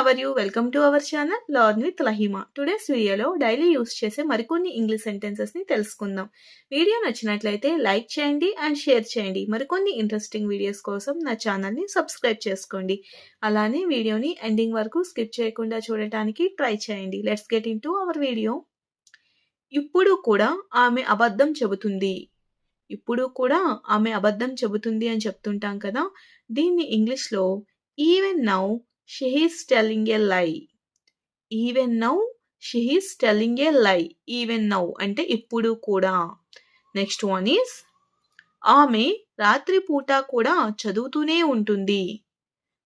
Are you? Welcome to our channel learn with Lahima. Today's వీడియోలో daily use చేసే మరికొన్ని English సెంటెన్సెస్ని తెలుసుకుందాం. వీడియో నచ్చినట్లయితే లైక్ చేయండి అండ్ షేర్ చేయండి. మరికొన్ని ఇంట్రెస్టింగ్ వీడియోస్ కోసం నా ఛానల్ని సబ్స్క్రైబ్ చేసుకోండి. అలానే వీడియోని ఎండింగ్ వరకు స్కిప్ చేయకుండా చూడటానికి ట్రై చేయండి. Let's get in to our video. ఇప్పుడు కూడా ఆమె అబద్ధం చెబుతుంది. ఇప్పుడు కూడా ఆమె అబద్ధం చెబుతుంది అని చెప్తుంటాం కదా. దీన్ని ఇంగ్లీష్లో even now she is telling a lie. Even now she is telling a lie. Even now అంటే ఇప్పుడు కూడా. నెక్స్ట్ వన్ ఈస్ ఆమె రాత్రిపూట కూడా చదువుతూనే ఉంటుంది.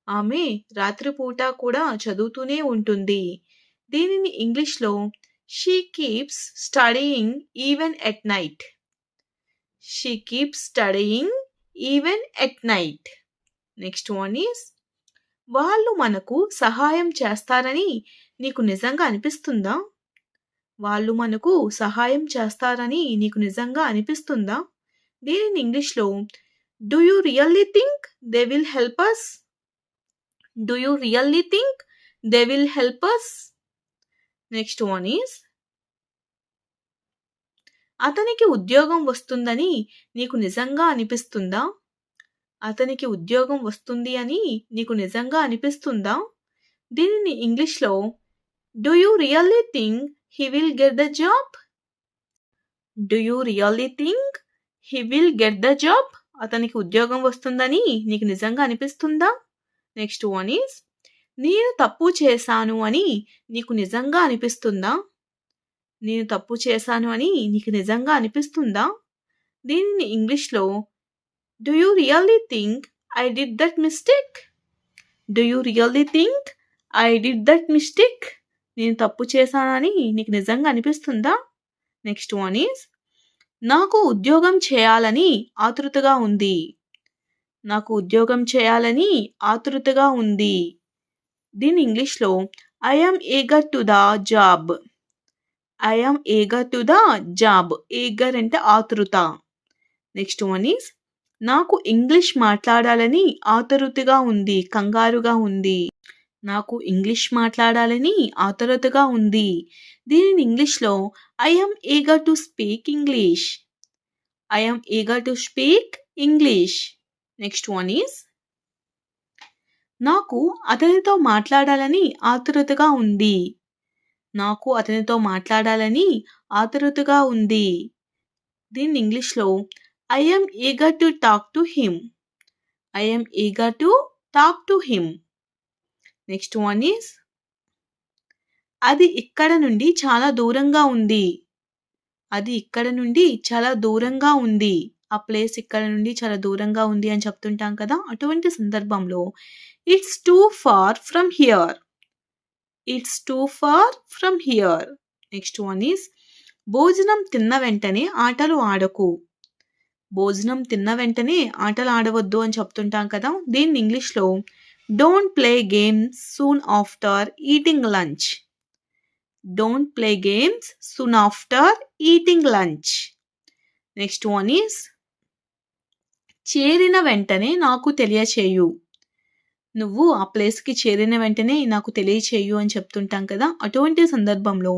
ఆమె రాత్రిపూట కూడా చదువుతూనే ఉంటుంది. దీనిని ఇంగ్లీష్లో she keeps studying even at night. She keeps studying even at night. Next one is వాళ్ళు మనకు సహాయం చేస్తారని నీకు నిజంగా అనిపిస్తుందా? వాళ్ళు మనకు సహాయం చేస్తారని నీకు నిజంగా అనిపిస్తుందా? దీనిని ఇంగ్లీష్లో do you really think they will help us? Do you really think they will help us? Next one is అతనికి ఉద్యోగం వస్తుందని నీకు నిజంగా అనిపిస్తుందా? అతనికి ఉద్యోగం వస్తుంది అని నీకు నిజంగా అనిపిస్తుందా? దీనిని ఇంగ్లీష్లో do you really think he will get the job? Do you really think he will get the job? అతనికి ఉద్యోగం వస్తుందని నీకు నిజంగా అనిపిస్తుందా? నెక్స్ట్ వన్ ఈస్ నేను తప్పు చేశాను అని నీకు నిజంగా అనిపిస్తుందా? నేను తప్పు చేశాను అని నీకు నిజంగా అనిపిస్తుందా? దీనిని ఇంగ్లీష్లో do you really think I did that mistake? Do you really think I did that mistake? నేను తప్పు చేశానని నీకు నిజంగా అనిపిస్తుందా? నెక్స్ట్ వన్ ఈస్ నాకు ఉద్యోగం చేయాలని ఆతృతగా ఉంది. నాకు ఉద్యోగం చేయాలని ఆతృతగా ఉంది. దీని ఇంగ్లీష్లో I am eager to the job. I am eager to the job. Eager అంటే ఆతృత. నెక్స్ట్ వన్ ఈస్ నాకు ఇంగ్లీష్ మాట్లాడాలని ఆతృతగా ఉంది, కంగారుగా ఉంది. నాకు ఇంగ్లీష్ మాట్లాడాలని ఆతృతగా ఉంది. దీనిని ఇంగ్లీష్లో I am eager to speak English. I am eager to speak English. Next one is నాకు అతనితో మాట్లాడాలని ఆతృతగా ఉంది. నాకు అతనితో మాట్లాడాలని ఆతృతగా ఉంది. దీన్ని ఇంగ్లీష్లో I am eager to talk to him. I am eager to talk to him. Next one is అది ఇక్కడ నుండి చాలా దూరంగా ఉంది. అది ఇక్కడ నుండి చాలా దూరంగా ఉంది. ఆ ప్లేస్ ఇక్కడ నుండి చాలా దూరంగా ఉంది అని చెప్తుంటాం కదా. అటువంటి సందర్భంలో it's too far from here. It's too far from here. Next one is భోజనం తిన్న వెంటనే ఆటలు ఆడకు. భోజనం తిన్న వెంటనే ఆటలు ఆడవద్దు అని చెప్తుంటాం కదా. దీన్ని ఇంగ్లీష్లో don't play games soon after eating lunch. Don't play games soon after eating lunch. Next one is చేరిన వెంటనే నాకు తెలియచేయు. నువ్వు ఆ ప్లేస్కి చేరిన వెంటనే నాకు తెలియచేయు అని చెప్తుంటాం కదా. అటువంటి సందర్భంలో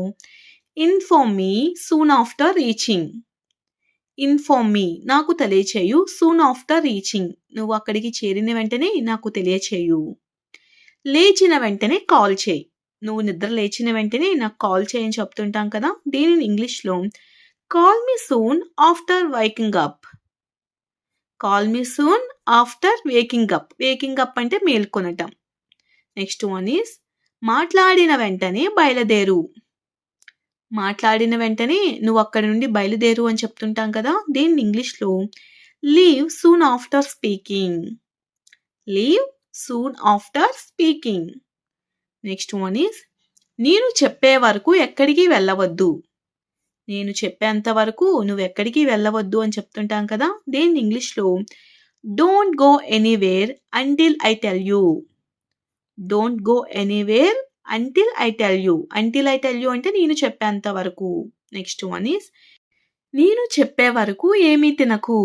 inform me soon after reaching. Inform me నాకు తెలియచేయు. సూన్ ఆఫ్టర్ రీచింగ్ నువ్వు అక్కడికి చేరిన వెంటనే నాకు తెలియచేయు. లేచిన వెంటనే కాల్ చేయి. నువ్వు నిద్ర లేచిన వెంటనే నాకు కాల్ చేయని చెప్తుంటాం కదా. దీనిని ఇంగ్లీష్లో call me soon after waking up. Call me soon after waking up. Waking up అంటే మేల్కొనటం. నెక్స్ట్ వన్ ఈస్ మాట్లాడిన వెంటనే బయలుదేరు. మాట్లాడిన వెంటనే నువ్వు అక్కడి నుండి బయలుదేరు అని చెప్తుంటాం కదా. దీన్ని ఇంగ్లీష్లో leave soon after speaking. Leave soon after speaking. Next one is నేను చెప్పే వరకు ఎక్కడికి వెళ్ళవద్దు. నేను చెప్పేంత వరకు నువ్వు ఎక్కడికి వెళ్ళవద్దు అని చెప్తుంటాం కదా. దీన్ని ఇంగ్లీష్లో don't go anywhere until I tell you. Don't go anywhere until I tell you. Until I tell you అంటే నేను చెప్పేంత వరకు. నెక్స్ట్ వన్ ఈస్ నేను చెప్పే వరకు ఏమీ తినకు.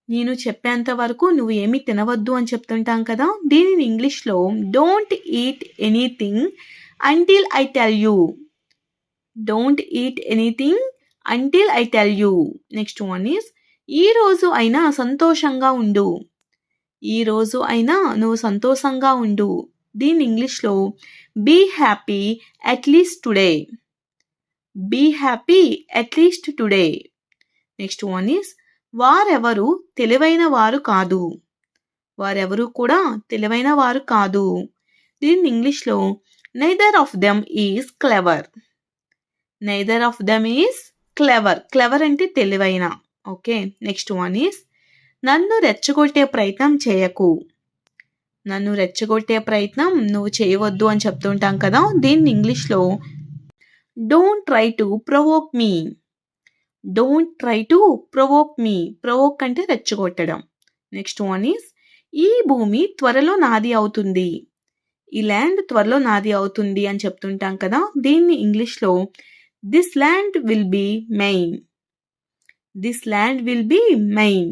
నేను చెప్పేంత వరకు నువ్వు ఏమీ తినవద్దు అని చెప్తుంటాం కదా, దీనిని ఇంగ్లీష్లో don't eat anything until I tell you. Don't eat anything until I tell you. Next one is ఈ రోజు అయినా సంతోషంగా ఉండు. ఈ రోజు అయినా నువ్వు సంతోషంగా ఉండు. దీని ఇంగ్లీష్లో be happy at least today. Be happy at least today. Next one is వారెవరు తెలివైన వారు కాదు. వారెవరు కూడా తెలివైన వారు కాదు. దీని ఇంగ్లీష్లో neither of them is clever. Neither of them is clever. Clever అంటే తెలివైన. ఓకే, నెక్స్ట్ వన్ ఈస్ నన్ను రెచ్చగొట్టే ప్రయత్నం చేయకు. నన్ను రెచ్చగొట్టే ప్రయత్నం నువ్వు చేయవద్దు అని చెప్తుంటాం కదా, దీన్ని ఇంగ్లీష్లో don't try to provoke me. Don't try to provoke me. Provoke అంటే రెచ్చగొట్టడం. నెక్స్ట్ వన్ ఈస్ ఈ భూమి త్వరలో నాది అవుతుంది. ఈ ల్యాండ్ త్వరలో నాది అవుతుంది అని చెప్తుంటాం కదా, దీన్ని ఇంగ్లీష్లో this land will be mine. This land will be mine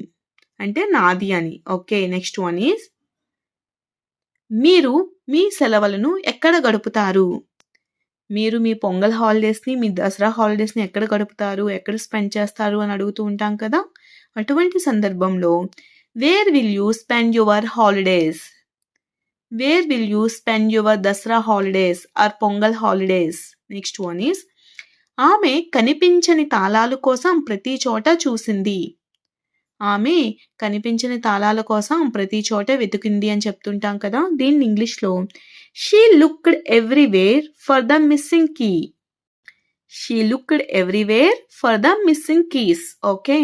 అంటే నాది అని. ఓకే, నెక్స్ట్ వన్ ఈస్ మీరు మీ సెలవులను ఎక్కడ గడుపుతారు. మీరు మీ పొంగల్ హాలిడేస్ని, మీ దసరా హాలిడేస్ని ఎక్కడ గడుపుతారు, ఎక్కడ స్పెండ్ చేస్తారు అని అడుగుతూ ఉంటాం కదా, అటువంటి సందర్భంలో where will you spend your holidays. Where will you spend your Dasara holidays or Pongal holidays. Next one is ఆమె కనిపించని తాళాల కోసం ప్రతి చోట చూసింది. ఆమె కనిపించని తాళాల కోసం ప్రతి చోట వెతికింది అని చెప్తుంటాం కదా, దీన్ని ఇంగ్లీష్లో she looked everywhere for the missing key. She looked everywhere for the missing keys. Okay,